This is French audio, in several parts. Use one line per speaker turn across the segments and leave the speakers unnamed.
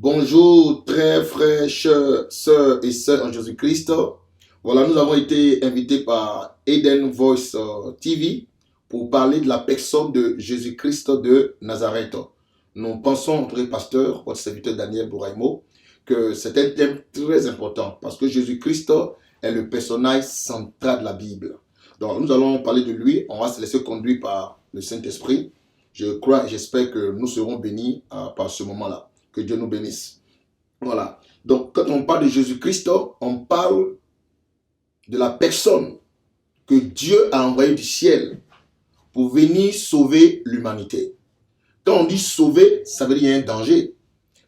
Bonjour, très frères, sœurs et sœurs en Jésus-Christ. Voilà, nous avons été invités par Eden Voice TV pour parler de la personne de Jésus-Christ de Nazareth. Nous pensons, entre pasteur, votre serviteur Daniel Bouraimo, que c'est un thème très important parce que Jésus-Christ est le personnage central de la Bible. Donc, nous allons parler de lui. On va se laisser conduire par le Saint-Esprit. Je crois et j'espère que nous serons bénis par ce moment-là. Que Dieu nous bénisse. Voilà. Donc, quand on parle de Jésus-Christ, on parle de la personne que Dieu a envoyée du ciel pour venir sauver l'humanité. Quand on dit sauver, ça veut dire qu'il y a un danger.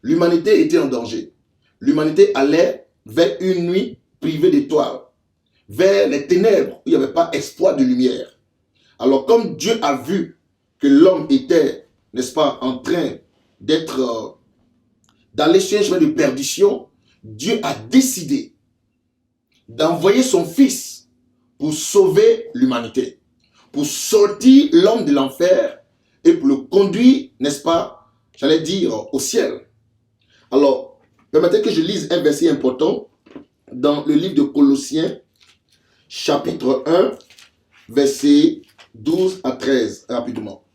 L'humanité était en danger. L'humanité allait vers une nuit privée d'étoiles, vers les ténèbres où il n'y avait pas espoir de lumière. Alors, comme Dieu a vu que l'homme était, n'est-ce pas, en train d'être d'aller sur un chemin de perdition, Dieu a décidé d'envoyer son Fils pour sauver l'humanité, pour sortir l'homme de l'enfer et pour le conduire, n'est-ce pas, j'allais dire, au ciel. Alors, permettez que je lise un verset important dans le livre de Colossiens, chapitre 1, versets 12 à 13, rapidement.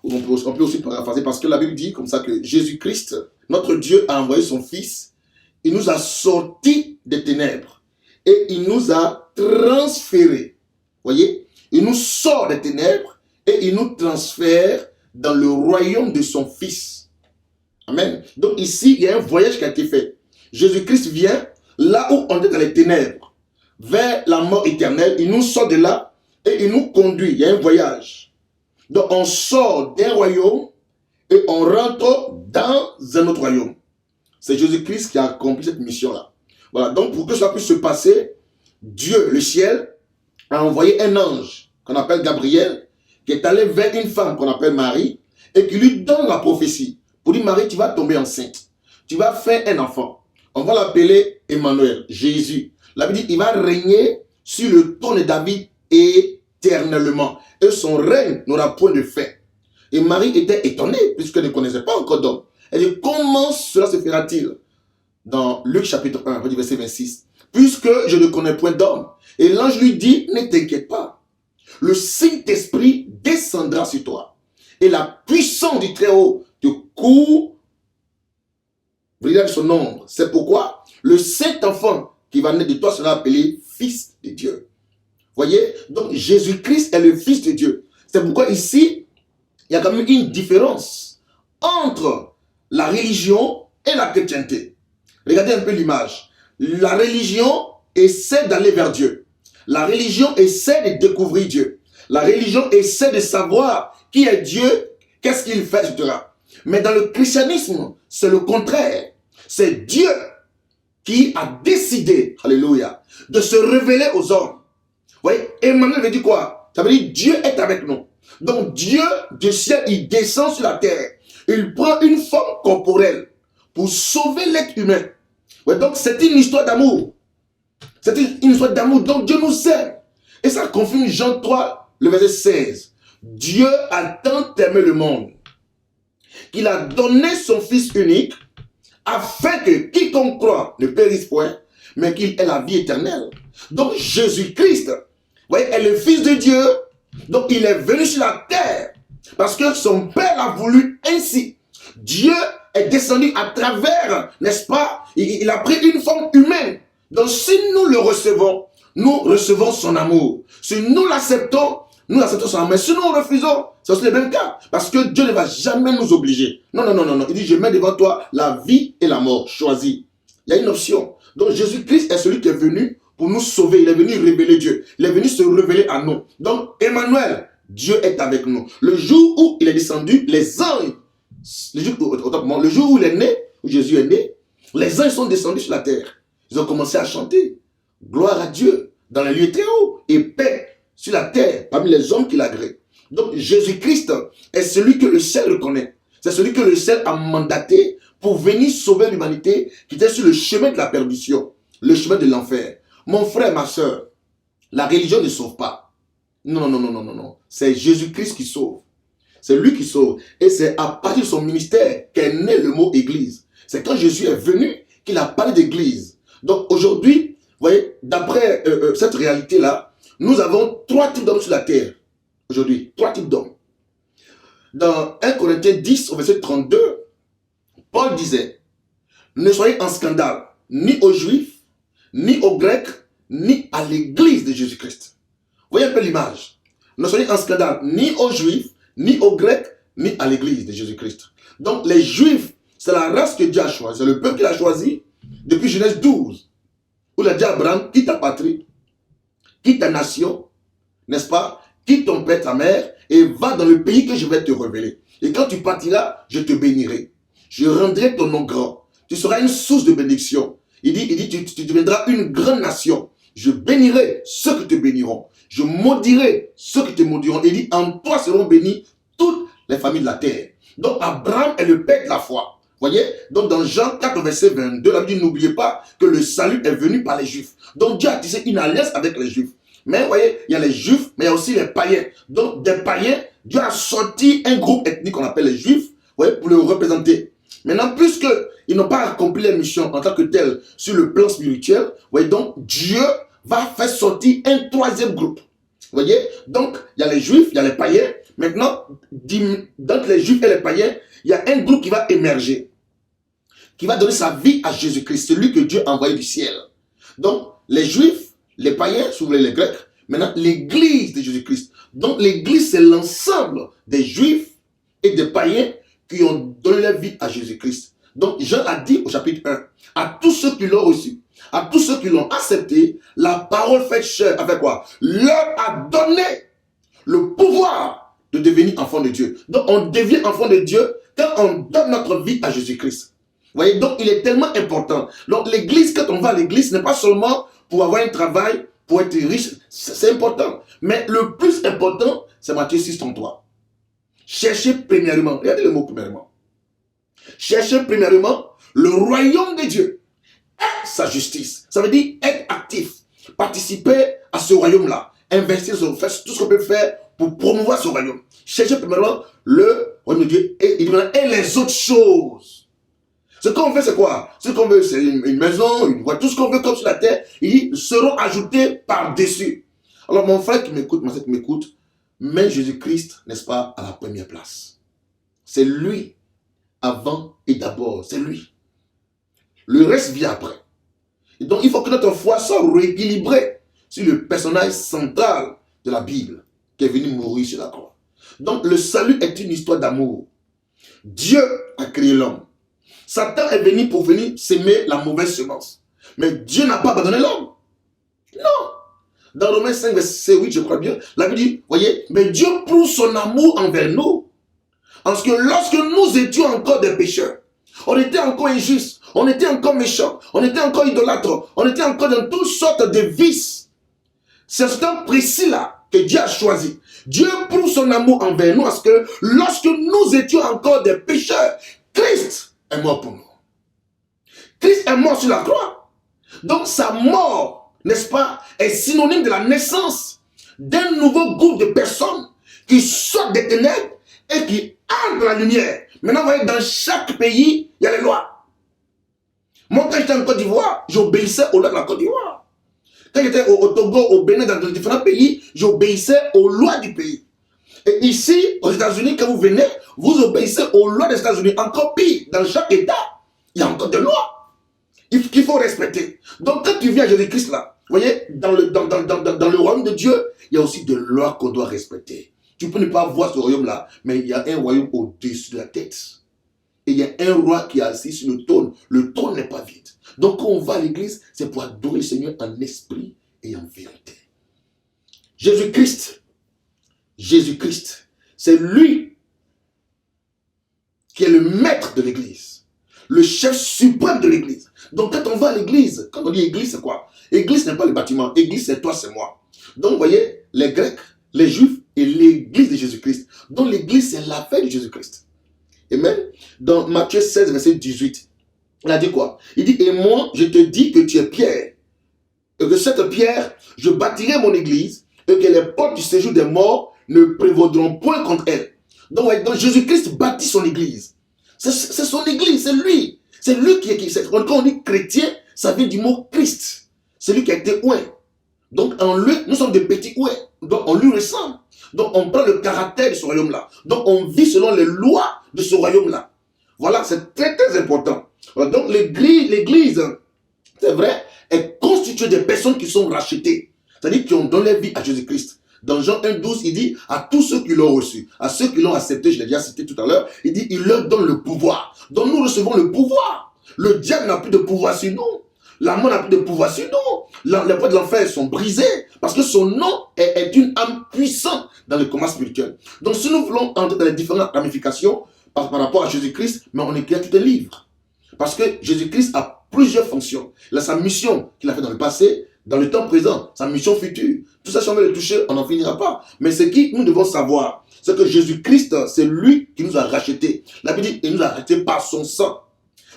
On peut aussi paraphraser parce que la Bible dit comme ça que Jésus-Christ, notre Dieu, a envoyé son Fils. Il nous a sortis des ténèbres et il nous a transférés. Voyez, il nous sort des ténèbres et il nous transfère dans le royaume de son Fils. Amen. Donc ici, il y a un voyage qui a été fait. Jésus-Christ vient là où on est dans les ténèbres, vers la mort éternelle. Il nous sort de là et il nous conduit. Il y a un voyage. Donc on sort d'un royaume et on rentre dans un autre royaume. C'est Jésus-Christ qui a accompli cette mission-là. Voilà, donc pour que ça puisse se passer, Dieu, le ciel, a envoyé un ange qu'on appelle Gabriel, qui est allé vers une femme qu'on appelle Marie, et qui lui donne la prophétie. Pour dire, Marie, tu vas tomber enceinte. Tu vas faire un enfant. On va l'appeler Emmanuel, Jésus. La Bible dit, il va régner sur le trône de David éternellement. Et son règne n'aura point de fin. Et Marie était étonnée, puisqu'elle ne connaissait pas encore d'homme. Elle dit, comment cela se fera-t-il? Dans Luc chapitre 1, verset 26. Puisque je ne connais point d'homme. Et l'ange lui dit, ne t'inquiète pas. Le Saint-Esprit descendra sur toi. Et la puissance du Très-Haut te couvrira de son ombre. C'est pourquoi le Saint-Enfant qui va naître de toi sera appelé Fils de Dieu. Voyez, donc Jésus-Christ est le Fils de Dieu. C'est pourquoi ici, il y a quand même une différence entre la religion et la chrétienté. Regardez un peu l'image. La religion essaie d'aller vers Dieu. La religion essaie de découvrir Dieu. La religion essaie de savoir qui est Dieu, qu'est-ce qu'il fait, etc. Mais dans le christianisme, c'est le contraire. C'est Dieu qui a décidé, alléluia, de se révéler aux hommes. Vous voyez, Emmanuel veut dire quoi? Ça veut dire Dieu est avec nous. Donc Dieu du ciel, il descend sur la terre. Il prend une forme corporelle pour sauver l'être humain. Ouais, donc c'est une histoire d'amour. C'est une histoire d'amour. Donc Dieu nous aime. Et ça confirme Jean 3, le verset 16. Dieu a tant aimé le monde qu'il a donné son Fils unique afin que quiconque croit ne périsse point, mais qu'il ait la vie éternelle. Donc Jésus-Christ, voyez, est le Fils de Dieu. Donc il est venu sur la terre parce que son Père l'a voulu ainsi. Dieu est descendu à travers, n'est-ce pas? Il a pris une forme humaine. Donc si nous le recevons, nous recevons son amour. Si nous l'acceptons, nous acceptons son amour. Mais si nous refusons, c'est aussi le même cas. Parce que Dieu ne va jamais nous obliger. Non, non, non, non, non. Il dit, je mets devant toi la vie et la mort. Choisis. Il y a une option. Donc Jésus-Christ est celui qui est venu pour nous sauver. Il est venu révéler Dieu. Il est venu se révéler à nous. Donc, Emmanuel, Dieu est avec nous. Le jour où il est descendu, les anges, le jour où il est né, où Jésus est né, les anges sont descendus sur la terre. Ils ont commencé à chanter. Gloire à Dieu dans les lieux très hauts et paix sur la terre parmi les hommes qui l'agréent. Donc, Jésus-Christ est celui que le ciel reconnaît. C'est celui que le ciel a mandaté pour venir sauver l'humanité qui était sur le chemin de la perdition, le chemin de l'enfer. Mon frère, ma soeur, la religion ne sauve pas. Non, non, non, non, non, non. C'est Jésus-Christ qui sauve. C'est lui qui sauve. Et c'est à partir de son ministère qu'est né le mot église. C'est quand Jésus est venu qu'il a parlé d'église. Donc aujourd'hui, vous voyez, d'après cette réalité-là, nous avons 3 types d'hommes sur la terre. Aujourd'hui, 3 types d'hommes. Dans 1 Corinthiens 10, au verset 32, Paul disait, ne soyez en scandale, ni aux Juifs, ni aux Grecs, ni à l'église de Jésus-Christ. Vous voyez un peu l'image. Ne soyez en scandale, ni aux Juifs, ni aux Grecs, ni à l'église de Jésus-Christ. Donc les Juifs, c'est la race que Dieu a choisie, c'est le peuple qu'il a choisi depuis Genèse 12, où il a dit à Abraham, quitte ta patrie, quitte ta nation, n'est-ce pas, quitte ton père, ta mère, et va dans le pays que je vais te révéler. Et quand tu partiras, je te bénirai. Je rendrai ton nom grand. Tu seras une source de bénédiction. Il dit tu deviendras une grande nation. Je bénirai ceux qui te béniront. Je maudirai ceux qui te maudiront. Il dit, en toi seront bénies toutes les familles de la terre. Donc Abraham est le père de la foi. Voyez, donc dans Jean 4, verset 22, la Bible dit, n'oubliez pas que le salut est venu par les Juifs. Donc Dieu a tissé une alliance avec les Juifs. Mais vous voyez, il y a les Juifs, mais il y a aussi les païens. Donc des païens, Dieu a sorti un groupe ethnique qu'on appelle les Juifs, vous voyez, pour le représenter. Maintenant, puisqu'ils n'ont pas accompli la mission en tant que tel sur le plan spirituel, vous voyez, donc Dieu va faire sortir un 3e groupe. Vous voyez, donc il y a les Juifs, il y a les païens. Maintenant, dans les Juifs et les païens, il y a un groupe qui va émerger, qui va donner sa vie à Jésus-Christ, celui que Dieu a envoyé du ciel. Donc, les Juifs, les païens, si vous voulez les Grecs, maintenant, l'église de Jésus-Christ. Donc, l'église, c'est l'ensemble des Juifs et des païens qui ont donné leur vie à Jésus-Christ. Donc, Jean a dit au chapitre 1, à tous ceux qui l'ont reçu, à tous ceux qui l'ont accepté, la parole faite chair, avec quoi? Leur a donné le pouvoir de devenir enfant de Dieu. Donc, on devient enfant de Dieu quand on donne notre vie à Jésus-Christ. Vous voyez, donc il est tellement important. Donc, l'église, quand on va à l'église, ce n'est pas seulement pour avoir un travail, pour être riche, c'est important. Mais le plus important, c'est Matthieu 6, 33. Cherchez premièrement, regardez le mot premièrement. Cherchez premièrement le royaume de Dieu et sa justice. Ça veut dire être actif, participer à ce royaume-là, investir, faire tout ce qu'on peut faire pour promouvoir ce royaume. Cherchez premièrement le royaume de Dieu et les autres choses. Ce qu'on veut, c'est quoi? Ce qu'on veut, c'est une maison, une voiture, tout ce qu'on veut comme sur la terre, ils seront ajoutés par-dessus. Alors mon frère qui m'écoute, ma sœur qui m'écoute, mets Jésus-Christ, n'est-ce pas, à la première place. C'est lui, avant et d'abord, c'est lui. Le reste vient après. Et donc il faut que notre foi soit rééquilibrée sur le personnage central de la Bible, qui est venu mourir sur la croix. Donc le salut est une histoire d'amour. Dieu a créé l'homme. Satan est venu pour venir s'aimer la mauvaise semence. Mais Dieu n'a pas abandonné l'homme. Non. Dans Romains 5, verset 8, je crois bien, la Bible dit, voyez, mais Dieu prouve son amour envers nous. Parce que lorsque nous étions encore des pécheurs, on était encore injustes, on était encore méchants, on était encore idolâtres, on était encore dans toutes sortes de vices. C'est ce temps précis-là que Dieu a choisi. Dieu prouve son amour envers nous parce que lorsque nous étions encore des pécheurs, Christ est mort pour nous. Christ est mort sur la croix. Donc sa mort, n'est-ce pas, est synonyme de la naissance d'un nouveau groupe de personnes qui sortent des ténèbres et qui entrent dans la lumière. Maintenant, vous voyez, dans chaque pays, il y a les lois. Moi, quand j'étais en Côte d'Ivoire, j'obéissais aux lois de la Côte d'Ivoire. Quand j'étais au Togo, au Bénin, dans différents pays, j'obéissais aux lois du pays. Et ici, aux États-Unis, quand vous venez, vous obéissez aux lois des États-Unis. Encore pire, dans chaque État, il y a encore des lois qu'il faut respecter. Donc, quand tu viens à Jésus-Christ, là, vous voyez, dans le royaume de Dieu, il y a aussi des lois qu'on doit respecter. Tu peux ne pas voir ce royaume-là, mais il y a un royaume au-dessus de la tête. Et il y a un roi qui est assis sur le trône. Le trône n'est pas vide. Donc, quand on va à l'église, c'est pour adorer le Seigneur en esprit et en vérité. Jésus-Christ, c'est lui qui est le maître de l'église, le chef suprême de l'église. Donc quand on va à l'église, quand on dit église, c'est quoi? Église n'est pas le bâtiment, église c'est toi, c'est moi. Donc vous voyez, les Grecs, les Juifs et l'église de Jésus-Christ. Donc l'église c'est la fête de Jésus-Christ. Et même dans Matthieu 16, verset 18, il a dit quoi? Il dit, et moi je te dis que tu es Pierre, et que cette pierre, je bâtirai mon église, et que les portes du séjour des morts ne prévaudront point contre elle. Donc, ouais, donc Jésus-Christ bâtit son église. C'est son église, c'est lui. C'est lui qui est. Quand on dit chrétien, ça vient du mot Christ. C'est lui qui a été oué. Donc en lui, nous sommes des petits oué. Donc on lui ressemble. Donc on prend le caractère de ce royaume-là. Donc on vit selon les lois de ce royaume-là. Voilà, c'est très très important. Donc l'église, c'est vrai, est constituée de personnes qui sont rachetées. C'est-à-dire qui ont donné leur vie à Jésus-Christ. Dans Jean 1,12, il dit à tous ceux qui l'ont reçu, à ceux qui l'ont accepté, je l'ai déjà cité tout à l'heure, il dit il leur donne le pouvoir. Donc nous recevons le pouvoir. Le diable n'a plus de pouvoir sur nous. La mort n'a plus de pouvoir sur nous. Les portes de l'enfer sont brisées parce que son nom est une âme puissante dans le combat spirituel. Donc si nous voulons entrer dans les différentes ramifications par rapport à Jésus-Christ, mais on écrit tout un livre. Parce que Jésus-Christ a plusieurs fonctions. Il a sa mission qu'il a fait dans le passé, dans le temps présent, sa mission future. Tout ça, si on veut le toucher, on n'en finira pas. Mais ce que nous devons savoir, c'est que Jésus-Christ, c'est lui qui nous a rachetés. La Bible dit, il nous a rachetés par son sang,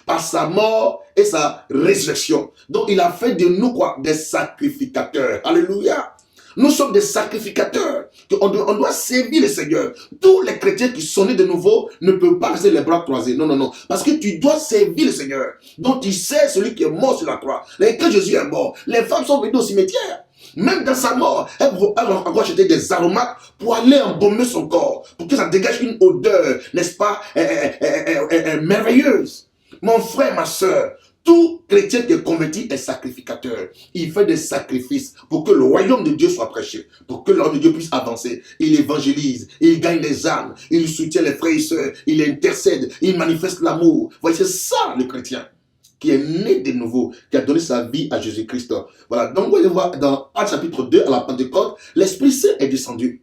par sa mort et sa résurrection. Donc, il a fait de nous quoi? Des sacrificateurs. Alléluia. Nous sommes des sacrificateurs. On doit servir le Seigneur. Tous les chrétiens qui sont nés de nouveau ne peuvent pas rester les bras croisés. Non, non, non. Parce que tu dois servir le Seigneur. Donc, tu sais celui qui est mort sur la croix. Et quand Jésus est mort, les femmes sont venues au cimetière. Même dans sa mort, elles vont encore acheter des aromates pour aller embaumer son corps. Pour que ça dégage une odeur, n'est-ce pas, merveilleuse. Mon frère, ma soeur, tout chrétien qui est converti est sacrificateur. Il fait des sacrifices pour que le royaume de Dieu soit prêché, pour que le royaume de Dieu puisse avancer. Il évangélise, il gagne les âmes, il soutient les frères et sœurs, il intercède, il manifeste l'amour. Voyez, c'est ça le chrétien qui est né de nouveau, qui a donné sa vie à Jésus-Christ. Voilà, donc vous allez voir dans Actes chapitre 2, à la Pentecôte, l'Esprit Saint est descendu.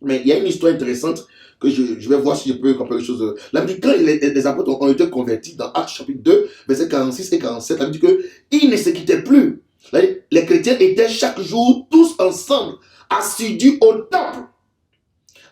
Mais il y a une histoire intéressante que je vais voir si je peux comprendre les choses. La Bible dit quand les apôtres ont été convertis dans Actes chapitre 2, versets 46 et 47, la Bible dit qu'ils ne se quittaient plus. Les chrétiens étaient chaque jour tous ensemble, assidus au temple.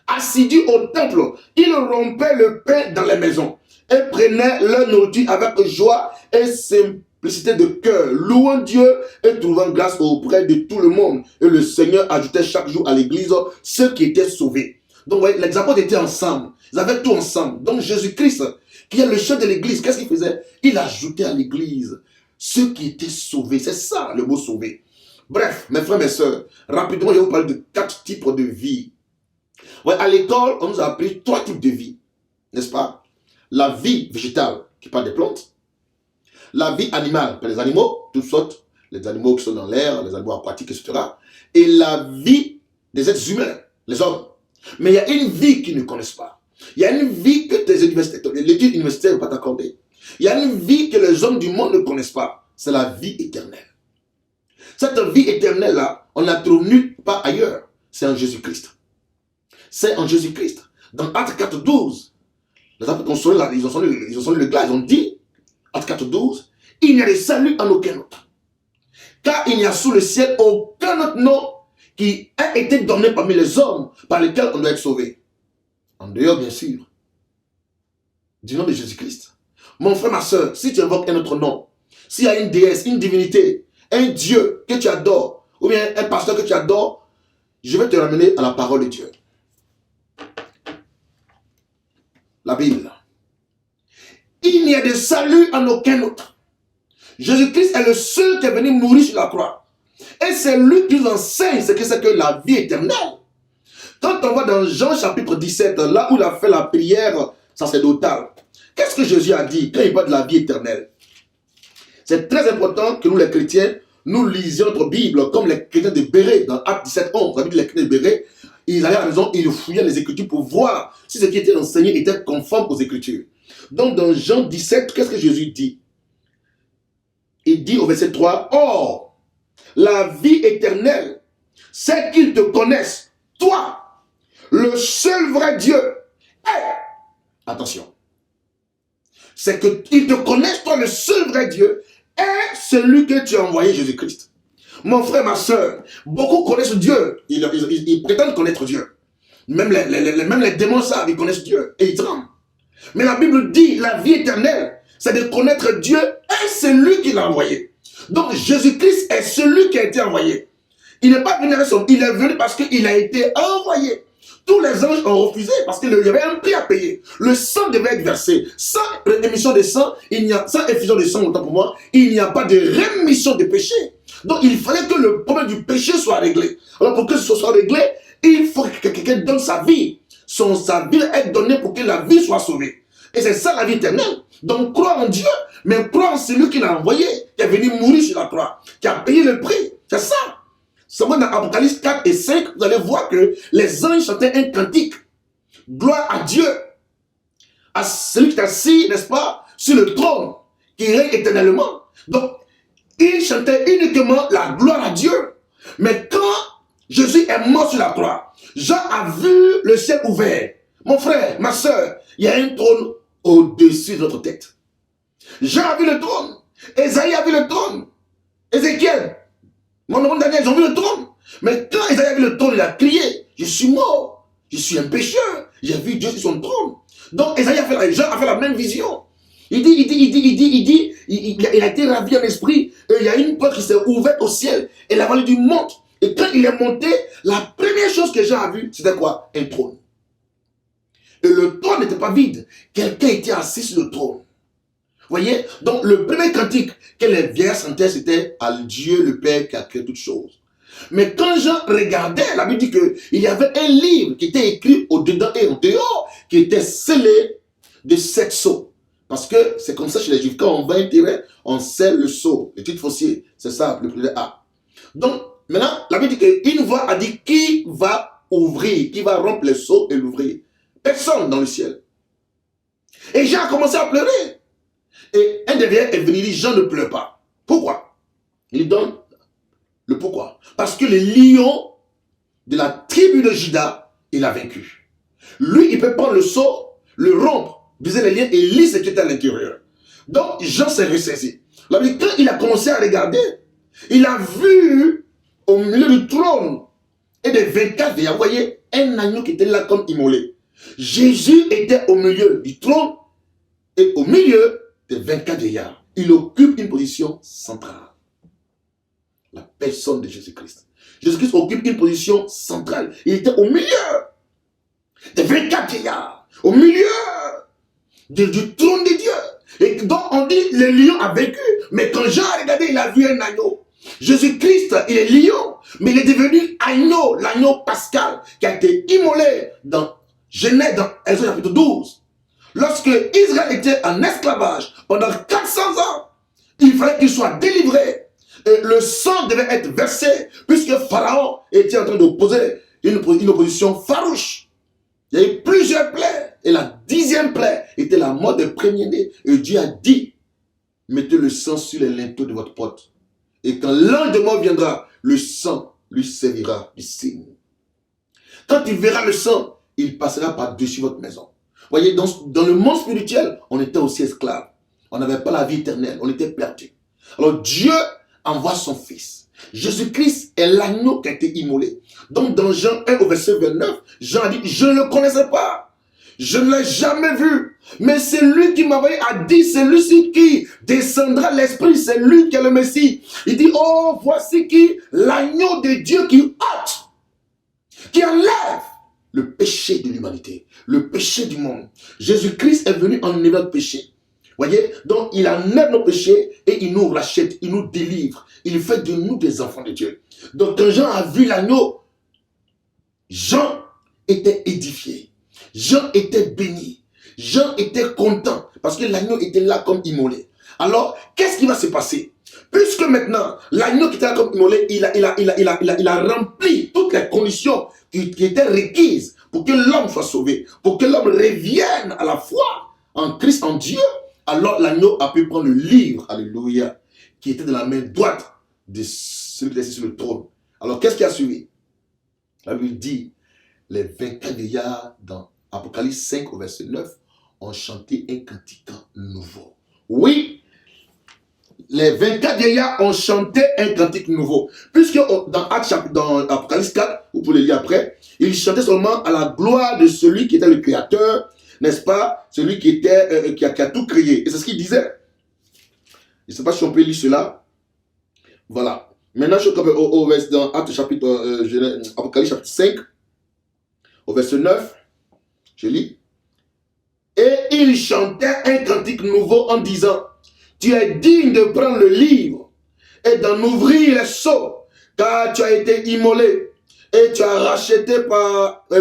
Assidus au temple. Ils rompaient le pain dans les maisons et prenaient leur nourriture avec joie et simplicité de cœur, louant Dieu et trouvant grâce auprès de tout le monde. Et le Seigneur ajoutait chaque jour à l'église ceux qui étaient sauvés. Donc, ouais, les apôtres étaient ensemble. Ils avaient tout ensemble. Donc, Jésus-Christ, qui est le chef de l'église, qu'est-ce qu'il faisait? Il ajoutait à l'église ceux qui étaient sauvés. C'est ça, le mot sauvé. Bref, mes frères, mes sœurs, rapidement, je vais vous parler de 4 types de vie. Ouais, à l'école, on nous a appris 3 types de vie. N'est-ce pas? La vie végétale, qui parle des plantes. La vie animale, les animaux, toutes sortes. Les animaux qui sont dans l'air, les animaux aquatiques, etc. Et la vie des êtres humains, les hommes. Mais il y a une vie qu'ils ne connaissent pas. Il y a une vie que l'étude universitaire ne va pas t'accorder. Il y a une vie que les hommes du monde ne connaissent pas. C'est la vie éternelle. Cette vie éternelle-là, on ne la trouve nulle part ailleurs. C'est en Jésus-Christ. C'est en Jésus-Christ. Dans Actes 4,12, les apôtres ont sonné le glas, ils ont dit, Actes 4,12, il n'y a de salut en aucun autre. Car il n'y a sous le ciel aucun autre nom qui a été donné parmi les hommes par lesquels on doit être sauvé. En dehors, bien sûr, du nom de Jésus-Christ. Mon frère, ma soeur, si tu invoques un autre nom, s'il y a une déesse, une divinité, un Dieu que tu adores, ou bien un pasteur que tu adores, je vais te ramener à la parole de Dieu. La Bible. Il n'y a de salut en aucun autre. Jésus-Christ est le seul qui est venu mourir sur la croix. Et c'est lui qui nous enseigne ce que c'est que la vie éternelle. Quand on va dans Jean chapitre 17, là où il a fait la prière sacerdotale, qu'est-ce que Jésus a dit quand il parle de la vie éternelle? C'est très important que nous les chrétiens, nous lisions notre Bible comme les chrétiens de Béret, dans Actes 17, 11. La Bible des chrétiens de Béret, ils avaient raison, ils fouillaient les Écritures pour voir si ce qui était enseigné était conforme aux Écritures. Donc dans Jean 17, qu'est-ce que Jésus dit? Il dit au verset 3, « Or, la vie éternelle, c'est qu'ils te connaissent, toi, le seul vrai Dieu. » Attention. C'est qu'ils te connaissent, toi, le seul vrai Dieu, et celui que tu as envoyé, Jésus-Christ. Mon frère, ma soeur, beaucoup connaissent Dieu. Ils prétendent connaître Dieu. Même les démons savent, ils connaissent Dieu et ils tremblent. Mais la Bible dit, la vie éternelle, c'est de connaître Dieu et celui qui l'a envoyé. Donc Jésus-Christ est celui qui a été envoyé. Il n'est pas venu avec son... Il est venu parce qu'il a été envoyé. Tous les anges ont refusé parce qu'il y avait un prix à payer. Le sang devait être versé. Sans émission de sang, sans effusion de sang, autant pour moi, il n'y a pas de rémission de péché. Donc il fallait que le problème du péché soit réglé. Alors pour que ce soit réglé, il faut que quelqu'un donne sa vie. Sa vie est donnée pour que la vie soit sauvée. Et c'est ça la vie éternelle. Donc croire en Dieu, mais croire en celui qui l'a envoyé, qui est venu mourir sur la croix, qui a payé le prix. C'est ça. Seulement dans Apocalypse 4 et 5, vous allez voir que les anges chantaient un cantique. Gloire à Dieu, à celui qui est assis, n'est-ce pas, sur le trône, qui règne éternellement. Donc, ils chantaient uniquement la gloire à Dieu. Mais quand Jésus est mort sur la croix, Jean a vu le ciel ouvert. Mon frère, ma soeur, il y a un trône au-dessus de notre tête. Jean a vu le trône. Esaïe a vu le trône. Ézéchiel, mon nom Daniel, ils ont vu le trône. Mais quand Esaïe a vu le trône, il a crié, je suis mort, je suis un pécheur, j'ai vu Dieu sur son trône. Donc Jean a fait la même vision. Il a été ravi en esprit. Et il y a une porte qui s'est ouverte au ciel. Et la vallée du monte. Et quand il est monté, la première chose que Jean a vue, c'était quoi? Un trône. Et le trône n'était pas vide. Quelqu'un était assis sur le trône. Vous voyez? Donc le premier cantique que les vieillards chantaient, c'était à Dieu le Père qui a créé toutes choses. Mais quand Jean regardait, la Bible dit qu'il y avait un livre qui était écrit au-dedans et au dehors, qui était scellé de 7 sceaux. Parce que c'est comme ça chez les Juifs. Quand on va intégrer, on scelle le sceau, le titre foncier. C'est ça, le plus A. Donc, maintenant, la Bible dit qu'une voix a dit qui va ouvrir, qui va rompre le sceau et l'ouvrir. Personne dans le ciel. Et Jean a commencé à pleurer. Et un des vieillards est venu, il dit, Jean ne pleure pas. Pourquoi? Il donne le pourquoi. Parce que le lion de la tribu de Juda, il a vaincu. Lui, il peut prendre le sceau, le rompre, briser les liens et lire ce qui est à l'intérieur. Donc, Jean s'est ressaisi. Quand il a commencé à regarder, il a vu au milieu du trône et des 24 vieillards, vous voyez, un agneau qui était là comme immolé. Jésus était au milieu du trône et au milieu des 24 vieillards. Il occupe une position centrale. La personne de Jésus-Christ. Jésus-Christ occupe une position centrale. Il était au milieu des 24 vieillards, au milieu du trône de Dieu. Et donc on dit le lion a vaincu. Mais quand Jean a regardé, il a vu un agneau. Jésus-Christ, il est lion, mais il est devenu agneau, l'agneau pascal, qui a été immolé dans Genèse, dans Exode chapitre 12. Lorsque Israël était en esclavage pendant 400 ans, il fallait qu'il soit délivré. Et le sang devait être versé, puisque Pharaon était en train d'opposer une opposition farouche. Il y a eu plusieurs plaies, et la 10e plaie était la mort des premiers-nés. Et Dieu a dit, mettez le sang sur les linteaux de votre porte. Et quand l'ange de mort viendra, le sang lui servira de signe. Quand il verra le sang, il passera par-dessus votre maison. Vous voyez, dans le monde spirituel, on était aussi esclaves. On n'avait pas la vie éternelle, on était perdus. Alors Dieu envoie son fils. Jésus-Christ est l'agneau qui a été immolé. Donc dans Jean 1 au verset 29, Jean a dit, je ne le connaissais pas. Je ne l'ai jamais vu. Mais c'est lui qui m'a envoyé a dit, c'est lui qui descendra l'esprit, c'est lui qui est le Messie. Il dit, oh, voici qui, l'agneau de Dieu qui ôte, qui enlève le péché de l'humanité, le péché du monde. Jésus-Christ est venu enlever notre péché. Voyez, donc il enlève nos péchés et il nous rachète, il nous délivre. Il fait de nous des enfants de Dieu. Donc quand Jean a vu l'agneau, Jean était édifié. Jean était béni. Jean était content parce que l'agneau était là comme immolé. Alors, qu'est-ce qui va se passer? Puisque maintenant, l'agneau qui était là comme immolé, il a rempli toutes les conditions qui étaient requises pour que l'homme soit sauvé, pour que l'homme revienne à la foi en Christ, en Dieu. Alors l'agneau a pu prendre le livre, alléluia, qui était dans la main droite de celui qui était sur le trône. Alors qu'est-ce qui a suivi? La Bible dit, les 24 vieillards dans Apocalypse 5 au verset 9 ont chanté un cantique nouveau. Oui, les 24 vieillards ont chanté un cantique nouveau. Puisque dans Apocalypse 4, vous pouvez le lire après, ils chantaient seulement à la gloire de celui qui était le Créateur, n'est-ce pas? Celui qui a tout créé. Et c'est ce qu'il disait. Je ne sais pas si on peut lire cela. Voilà. Maintenant, je suis dans Apocalypse chapitre 5, Au verset 9, je lis. Et il chantait un cantique nouveau en disant, tu es digne de prendre le livre et d'en ouvrir les sceaux, car tu as été immolé et tu as racheté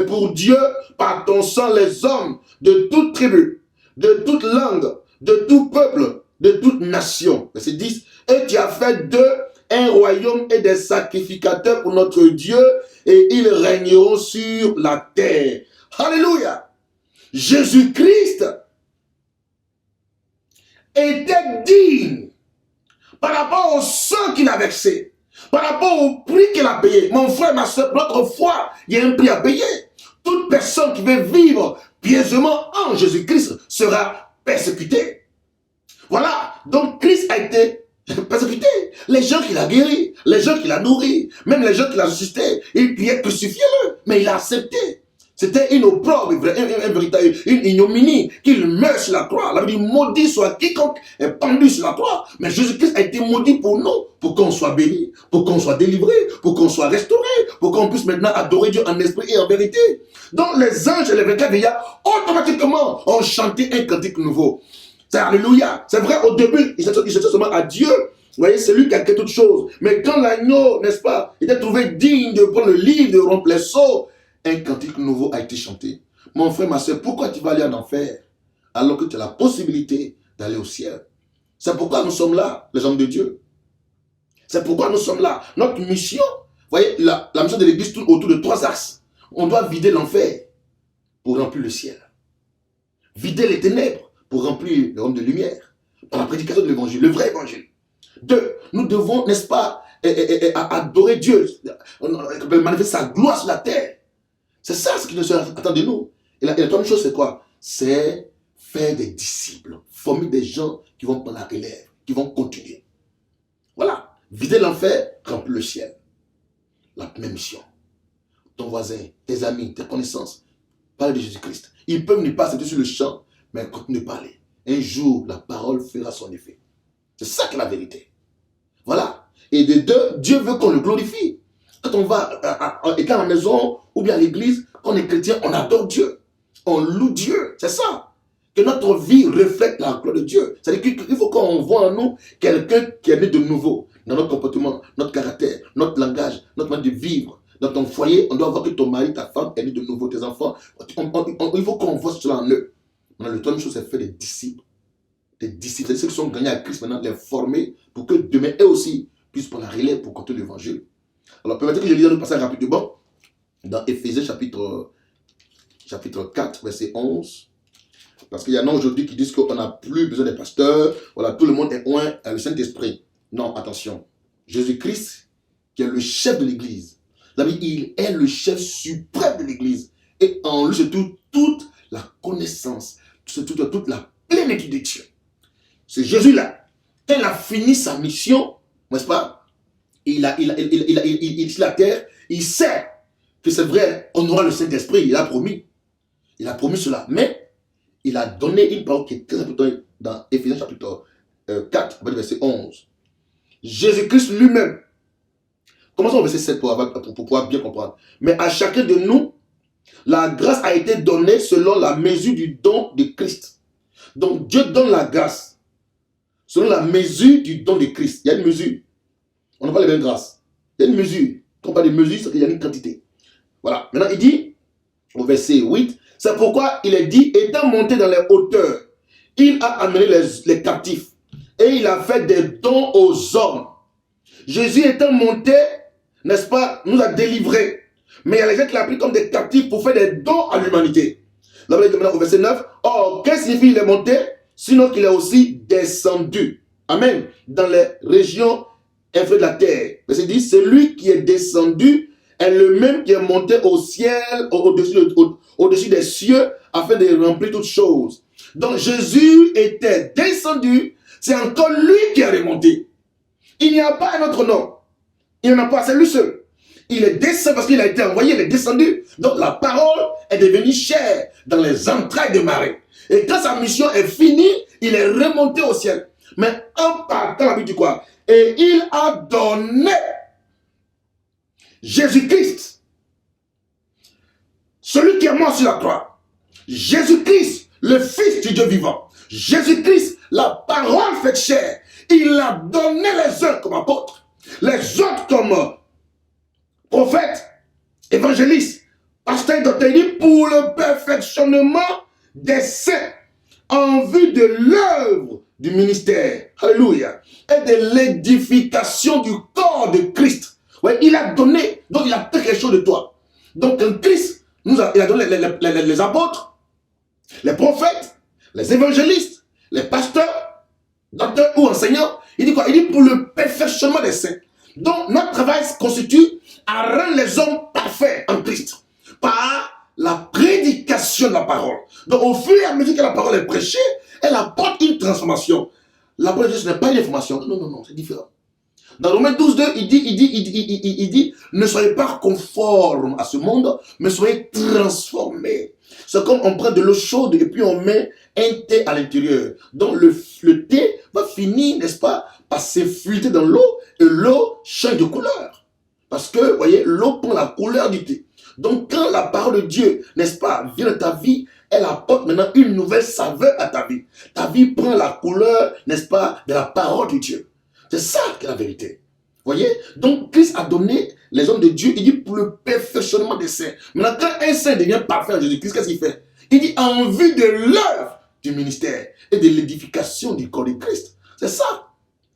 pour Dieu par ton sang les hommes de toute tribu, de toute langue, de tout peuple, de toute nation. Verset 10. Et tu as fait d'eux un royaume et des sacrificateurs pour notre Dieu, et ils régneront sur la terre. Alléluia. Jésus-Christ était digne par rapport au sang qu'il a versé, par rapport au prix qu'il a payé. Mon frère, ma soeur, notre foi, il y a un prix à payer. Toute personne qui veut vivre pieusement en Jésus-Christ sera persécutée. Voilà, donc Christ a été persécuté. Les gens qu'il a guéris, les gens qu'il a nourris, même les gens qu'il a ressuscités, il priait crucifiez-le, mais il a accepté. C'était une opprobre, une ignominie qu'il meurt sur la croix. La Bible dit maudit soit quiconque est pendu sur la croix. Mais Jésus-Christ a été maudit pour nous, pour qu'on soit béni, pour qu'on soit délivré, pour qu'on soit restauré, pour qu'on puisse maintenant adorer Dieu en esprit et en vérité. Donc les anges et les 24 vieillards automatiquement ont chanté un cantique nouveau. C'est alléluia. C'est vrai, au début, ils cherchaient seulement à Dieu. Vous voyez, c'est lui qui a créé toutes choses. Mais quand l'agneau, n'est-ce pas, était trouvé digne de prendre le livre, de rompre les sceaux, un cantique nouveau a été chanté. Mon frère, ma soeur, pourquoi tu vas aller en enfer alors que tu as la possibilité d'aller au ciel? C'est pourquoi nous sommes là, les hommes de Dieu. C'est pourquoi nous sommes là. Notre mission, vous voyez, la mission de l'église tourne autour de 3 axes. On doit vider l'enfer pour remplir le ciel. Vider les ténèbres pour remplir le royaume de lumière. Par la prédication de l'évangile, le vrai évangile. 2, nous devons, n'est-ce pas, adorer Dieu, manifester sa gloire sur la terre. C'est ça ce qui nous attend de nous. Et la troisième chose, c'est quoi? C'est faire des disciples, former des gens qui vont prendre la relève, qui vont continuer. Voilà. Vider l'enfer, remplir le ciel. La même mission. Ton voisin, tes amis, tes connaissances, parle de Jésus-Christ. Ils peuvent ne pas s'être sur le champ, mais continuer de parler. Un jour, la parole fera son effet. C'est ça qui est la vérité. Voilà. Et de 2, Dieu veut qu'on le glorifie. Quand on va à la maison ou bien à l'église, quand on est chrétien, on adore Dieu. On loue Dieu. C'est ça. Que notre vie reflète la gloire de Dieu. C'est-à-dire qu'il faut qu'on voit en nous quelqu'un qui est né de nouveau. Dans notre comportement, notre caractère, notre langage, notre manière de vivre. Dans ton foyer, on doit voir que ton mari, ta femme est né de nouveau, tes enfants. Il faut qu'on voit cela en eux. Maintenant, la troisième chose, c'est faire des disciples. Des disciples, c'est ceux qui sont gagnés à Christ maintenant, les former pour que demain, eux aussi, puissent prendre la relève pour continuer l'évangile. Alors, permettez que je lise un passage rapidement dans Éphésiens chapitre 4, verset 11. Parce qu'il y en a aujourd'hui qui disent qu'on n'a plus besoin des pasteurs. Voilà, tout le monde est oint à le Saint-Esprit. Non, attention. Jésus-Christ, qui est le chef de l'Église, il est le chef suprême de l'Église. Et en lui se trouve toute la connaissance, toute la plénitude de Dieu. C'est Jésus-là. Quand il a fini sa mission, n'est-ce pas? Il est sur la terre, il sait que c'est vrai, on aura le Saint-Esprit, il a promis. Il a promis cela. Mais il a donné une parole qui est très importante dans Éphésiens chapitre 4, verset 11. Jésus-Christ lui-même. Commençons au verset 7 pour pouvoir bien comprendre. Mais à chacun de nous, la grâce a été donnée selon la mesure du don de Christ. Donc Dieu donne la grâce selon la mesure du don de Christ. Il y a une mesure. On n'a pas les mêmes grâces. Il y a une mesure. Quand on parle de mesure, c'est qu'il y a une quantité. Voilà. Maintenant, il dit, au verset 8, c'est pourquoi il est dit, étant monté dans les hauteurs, il a amené les captifs et il a fait des dons aux hommes. Jésus étant monté, n'est-ce pas, nous a délivrés. Mais il y a les gens qui l'ont pris comme des captifs pour faire des dons à l'humanité. Là, il dit maintenant au verset 9, or, qu'est-ce que signifie il est monté? Sinon qu'il est aussi descendu. Amen. Dans les régions inférieures de la terre. Verset 10, c'est lui qui est descendu est le même qui est monté au ciel, au-dessus des cieux, afin de remplir toutes choses. Donc Jésus était descendu, c'est encore lui qui est remonté. Il n'y a pas un autre nom. Il n'y en a pas, c'est lui seul. Il est descendu parce qu'il a été envoyé, il est descendu. Donc la parole est devenue chair dans les entrailles de Marie. Et quand sa mission est finie, il est remonté au ciel. Mais en partant, la Bible dit quoi? Et il a donné Jésus-Christ. Celui mort sur la croix. Jésus-Christ, le Fils du Dieu vivant. Jésus-Christ, la parole faite chair. Il a donné les uns comme apôtres, les autres comme prophètes, évangélistes, pasteurs, docteurs, il dit pour le perfectionnement des saints en vue de l'œuvre du ministère. Alléluia. Et de l'édification du corps de Christ. Ouais, il a donné, donc il a pris quelque chose de toi. Donc un Christ, il a donné les apôtres, les prophètes, les évangélistes, les pasteurs, docteurs ou enseignants. Il dit quoi? Il dit pour le perfectionnement des saints. Donc notre travail se constitue à rendre les hommes parfaits en Christ par la prédication de la parole. Donc au fur et à mesure que la parole est prêchée, elle apporte une transformation. La parole de Dieu, ce n'est pas une information. Non, non, non, c'est différent. Dans Romains 12, 2, il dit, ne soyez pas conformes à ce monde, mais soyez transformés. C'est comme on prend de l'eau chaude et puis on met un thé à l'intérieur. Donc le thé va finir, n'est-ce pas, par s'effiltrer dans l'eau et l'eau change de couleur. Parce que, vous voyez, l'eau prend la couleur du thé. Donc quand la parole de Dieu, n'est-ce pas, vient dans ta vie, elle apporte maintenant une nouvelle saveur à ta vie. Ta vie prend la couleur, n'est-ce pas, de la parole de Dieu. C'est ça qui est la vérité. Vous voyez? Donc Christ a donné les hommes de Dieu, il dit pour le perfectionnement des saints. Maintenant, quand un saint devient parfait en Jésus-Christ, qu'est-ce qu'il fait? Il dit en vue de l'œuvre du ministère et de l'édification du corps de Christ. C'est ça.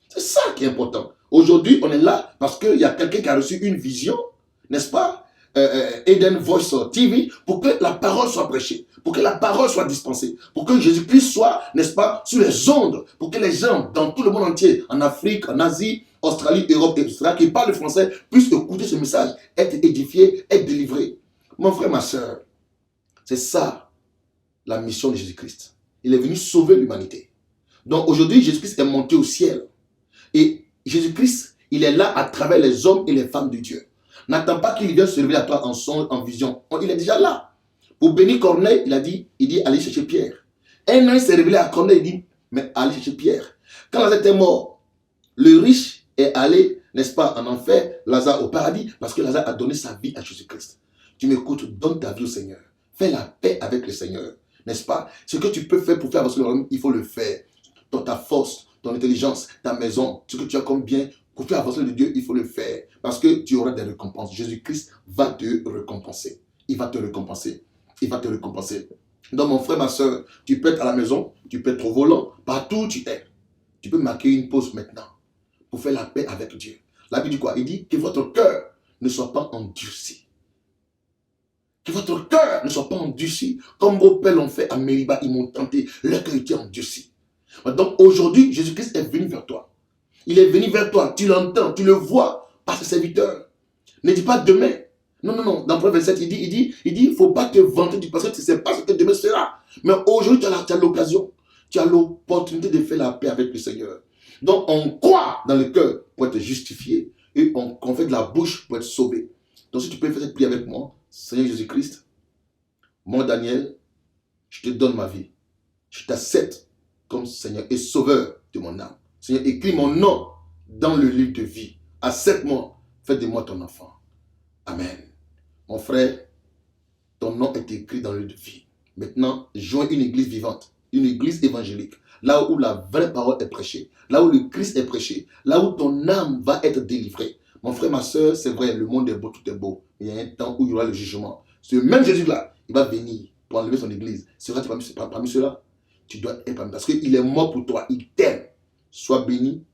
C'est ça qui est important. Aujourd'hui, on est là parce qu'il y a quelqu'un qui a reçu une vision, n'est-ce pas? Eden Voice TV, pour que la parole soit prêchée, pour que la parole soit dispensée, pour que Jésus-Christ soit, n'est-ce pas, sur les ondes, pour que les gens dans tout le monde entier, en Afrique, en Asie, Australie, Europe, etc., qui parlent français, puissent écouter ce message, être édifiés, être délivrés. Mon frère, ma soeur, c'est ça la mission de Jésus-Christ. Il est venu sauver l'humanité. Donc aujourd'hui, Jésus-Christ est monté au ciel. Et Jésus-Christ, il est là à travers les hommes et les femmes de Dieu. N'attends pas qu'il vienne se révéler à toi en songe, en vision. Il est déjà là. Pour bénir Corneille, il dit, allez chercher Pierre. Un an, il s'est révélé à Corneille, il dit, mais allez chercher Pierre. Quand Lazare était mort, le riche est allé, n'est-ce pas, en enfer, Lazare au paradis, parce que Lazare a donné sa vie à Jésus-Christ. Tu m'écoutes, donne ta vie au Seigneur. Fais la paix avec le Seigneur, n'est-ce pas? Ce que tu peux faire pour faire avancer le royaume, il faut le faire. Dans ta force, ton intelligence, ta maison, ce que tu as comme bien, pour faire avancer le Dieu, il faut le faire. Parce que tu auras des récompenses. Jésus-Christ va te récompenser. Il va te récompenser. Il va te récompenser. Donc mon frère, ma soeur, tu peux être à la maison, tu peux être au volant, partout où tu es. Tu peux marquer une pause maintenant pour faire la paix avec Dieu. La Bible dit quoi? Il dit que votre cœur ne soit pas endurci. Que votre cœur ne soit pas endurci. Comme vos pères l'ont fait à Mériba, ils m'ont tenté. Leur cœur était endurci. Donc aujourd'hui, Jésus-Christ est venu vers toi. Il est venu vers toi, tu l'entends, tu le vois par ses serviteurs. Ne dis pas demain. Non, non, non. Dans Proverbe 27, il dit, il ne faut pas te vanter du passé, tu ne sais pas ce que demain sera. Mais aujourd'hui, tu as l'occasion, tu as l'opportunité de faire la paix avec le Seigneur. Donc, on croit dans le cœur pour être justifié et on confesse de la bouche pour être sauvé. Donc, si tu peux faire cette prière avec moi, Seigneur Jésus-Christ, moi, Daniel, je te donne ma vie. Je t'accepte comme Seigneur et Sauveur de mon âme. Seigneur, écris mon nom dans le livre de vie. Accepte-moi, fais de moi ton enfant. Amen. Mon frère, ton nom est écrit dans le livre de vie. Maintenant, joins une église vivante, une église évangélique, là où la vraie parole est prêchée, là où le Christ est prêché, là où ton âme va être délivrée. Mon frère, ma soeur, c'est vrai, le monde est beau, tout est beau. Mais il y a un temps où il y aura le jugement. Ce même Jésus-là, il va venir pour enlever son église. Seras-tu parmi ceux-là? Tu dois être parmi, parce qu'il est mort pour toi, il t'aime. Sois béni,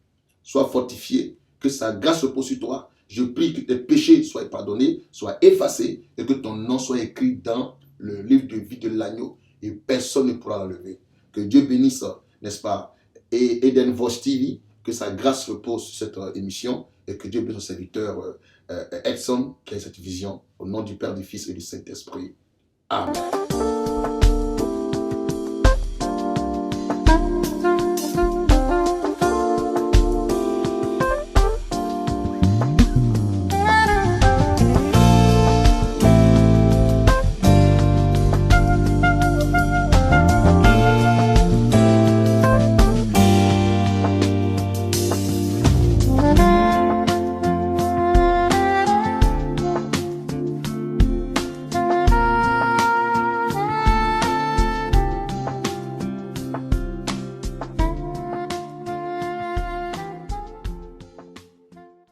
sois fortifié, que sa grâce repose sur toi. Je prie que tes péchés soient pardonnés, soient effacés et que ton nom soit écrit dans le livre de vie de l'agneau et personne ne pourra l'enlever. Que Dieu bénisse, n'est-ce pas, et Eden Voice TV, que sa grâce repose sur cette émission et que Dieu bénisse son serviteur Edson qui a cette vision au nom du Père, du Fils et du Saint-Esprit. Amen.